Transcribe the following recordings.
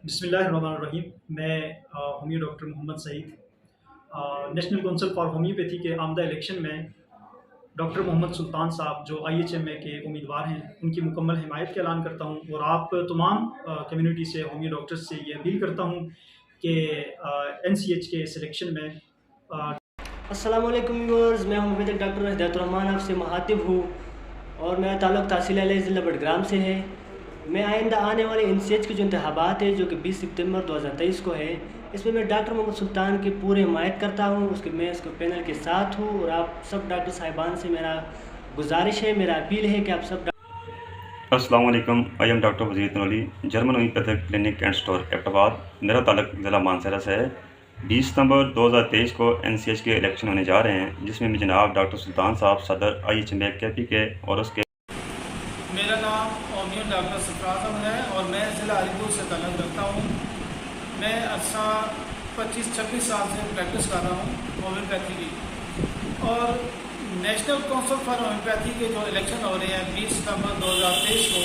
बिस्मिल्लाहिर्रहमानिर्रहीम। मैं homeo doctor Mohammad Saeed, national council for homeopathy के आमदा इलेक्शन में डॉक्टर मोहम्मद सुल्तान साहब जो IHMA के उम्मीदवार हैं, उनकी मुकम्मल हिमायत का ऐलान करता हूँ और आप तमाम कम्युनिटी से, होमियो डॉक्टर्स से ये अपील करता हूँ कि NCH के सिलेक्शन में अस्सलाम वालेकुम व्यूअर्स, मैं होम्योपैथिक डॉक्टर हिदायतुर्रहमान आपसे मुखातिब हूँ और मेरा ताल्लुक़ तहसील अहले ज़िला बडग्राम से है। मैं आइंदा आने वाले NCH के जो इंतखाबात है जो कि 20 सितंबर 2023 को है, इसमें मैं डॉक्टर मोहम्मद सुल्तान की पूरी हिमायत करता हूँ। मैं उसके पैनल के साथ हूँ और आप सब डॉक्टर साहिबान से मेरा गुजारिश है, मेरा अपील है कि आप सब अस्सलाम वालेकुम। आई एम डॉक्टर वज़ीर Tanoli, German homeopathic clinic and store Abbottabad. मेरा ताल्लुक़ ज़िला मानसरा से है। 20 सितंबर 2023 को NCH के इलेक्शन होने जा रहे हैं, जिसमें भी जनाब डॉक्टर सुल्तान साहब सदर IHMA KP के और उसके मेरा नाम होमियो डॉक्टर सरफराज अहमद है और मैं ज़िला अलीपुर से ताल्लुक़ रखता हूँ। मैं अरसा 25-26 साल से प्रैक्टिस कर रहा हूँ होम्योपैथी की। और नेशनल काउंसिल फॉर होम्योपैथी के जो इलेक्शन हो रहे हैं 20 सितंबर 2023 को,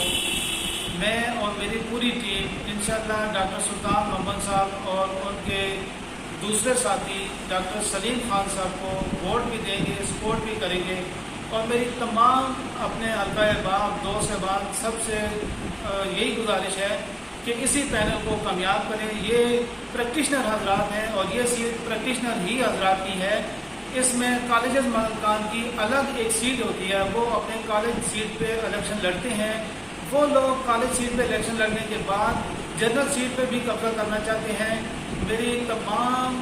मैं और मेरी पूरी टीम इंशाअल्लाह डॉक्टर सुल्तान मोहम्मद साहब और उनके दूसरे साथी डॉक्टर सलीम खान साहब को वोट भी देंगे, सपोर्ट भी करेंगे। और मेरी तमाम अपने हल्का अहबाब, दोस्त अहबाब सबसे यही गुजारिश है कि इसी पैनल को कामयाब करें। ये प्रैक्टिशनर हजरात हैं और ये सीट प्रैक्टिशनर ही हजरात की है। इसमें कॉलेज मकान की अलग एक सीट होती है, वो अपने कॉलेज सीट पे इलेक्शन लड़ते हैं। वो लोग कॉलेज सीट पे इलेक्शन लड़ने के बाद जनरल सीट पे भी कब्जा करना चाहते हैं। मेरी तमाम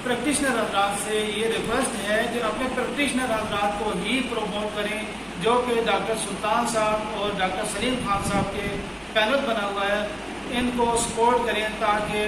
प्रैक्टिशनर हजरात से ये रिक्वेस्ट है कि अपने प्रैक्टिशनर हजरात को ही प्रमोट करें, जो कि डॉक्टर सुल्तान साहब और डॉक्टर सलीम खान साहब के पैनल बना हुआ है, इनको सपोर्ट करें ताकि